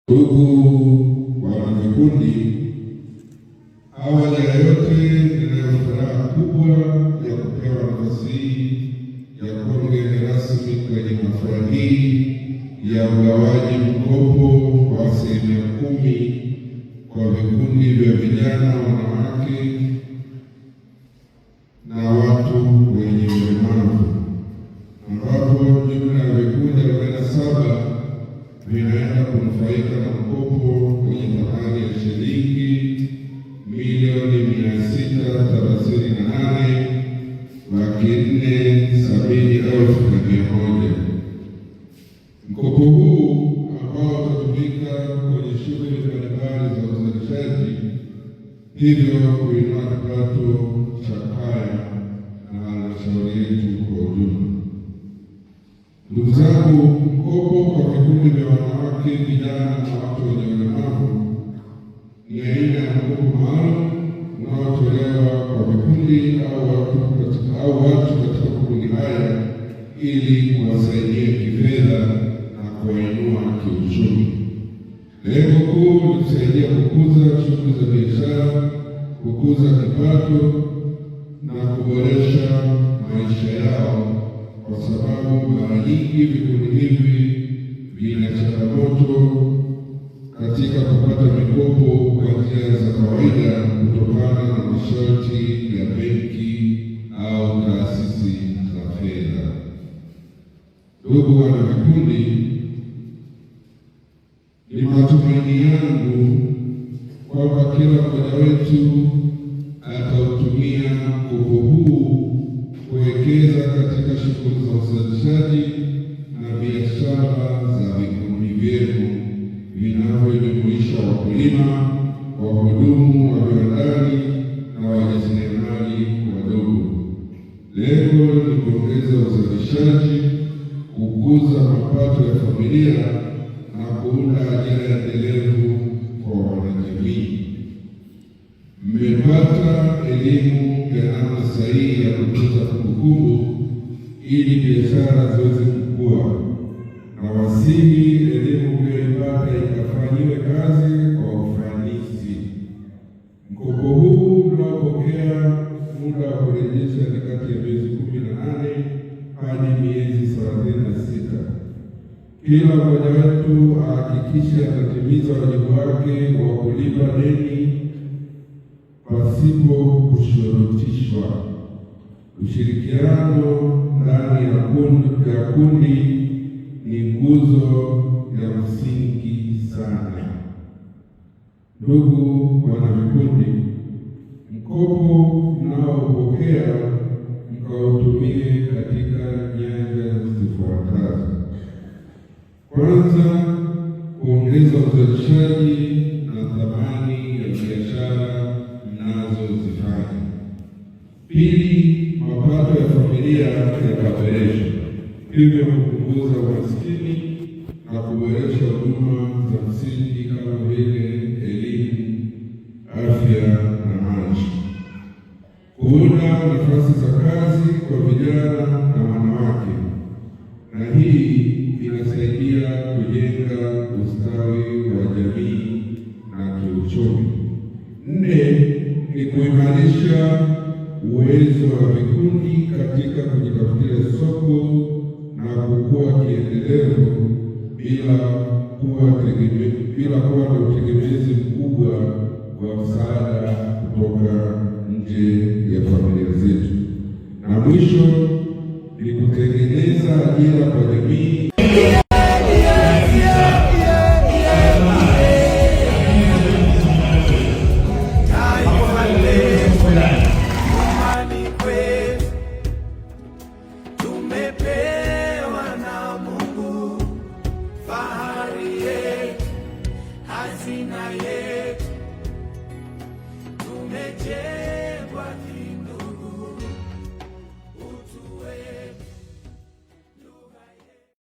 Ndugu wanavikundi, awali ya yote ninayo furaha kubwa ya kupewa nafasi hii ya kuwa mgeni rasmi kwenye hafla hii ya ugawaji mkopo wa 10% kwa vikundi vya vijana, wanawake na watu wenye ulemavu, ambapo jumla ya vikundi 47 vinaenda kunufaika na mkopo kwenye thamani ya shilingi milioni 638,470,100. Mkopo huu ambao utatumika kwenye shughuli mbalimbali za uzalishaji, hivyo kuinua kipato cha kaya na halmashauri yetu kwa ujumla. Ndugu zangu, mkopo kwa vikundi vya wanawake, vijana na watu wenye ulemavu ni aina ya mkopo maalum unaotolewa kwa vikundi au watu katika makundi haya ili kuwasaidia kifedha na kuwainua kiuchumi. Lengo kuu ni kusaidia kukuza shughuli za biashara, kukuza kipato na kuboresha maisha yao, kwa sababu mara nyingi vikundi hivi vina changamoto katika kupata mikopo kwa njia za kawaida kutokana na masharti ya benki au taasisi za fedha. Ndugu wana vikundi, ni matumaini yangu kwamba kila mmoja wetu atautumia mkopo huu kuwekeza katika shughuli za uzalishaji na biashara za vikundi vyenu vinavyojumuisha wakulima, wahudumu wa viwandani na wajasiriamali wadogo. Lengo ni kuongeza uzalishaji, kukuza mapato ya familia na kuunda ajira endelevu kwa wanajamii. Mmepata elimu ya namna sahihi ya kutunza kumbukumbu ili biashara ziweze kukua, na wasihi elimu mliyoipata ikafanyiwe kazi kwa ufanisi. Mkopo huu unaopokea muda wa kurejesha ni kati ya miezi 18 hadi miezi 36. Kila mmoja wetu ahakikishe anatimiza wajibu wake wa kulipa deni pasipo kushurutishwa. Ushirikiano ndani ya kundi ni nguzo ya msingi sana. Ndugu wanavikundi, mkopo mnaopokea mkautumie katika nyanja zifuatazo. Kwanza, kuongeza uzalishaji na thamani ya biashara mnazozifanya. Pili, mapato ya familia yakaboreshwa, hivyo kupunguza umaskini na kuboresha huduma za msingi kama vile elimu, afya na maji. Kuunda nafasi za kazi kwa vijana na wanawake, na hii inasaidia kujenga ustawi wa jamii na kiuchumi. 4, ni kuimarisha uwezo wa vikundi katika kujitafutia soko na kukua kiendelevu bila kuwa na utegemezi mkubwa wa msaada kutoka nje ya familia zetu. Na mwisho ni kutengeneza ajira kwa jamii. Hazina yetu tumejenga.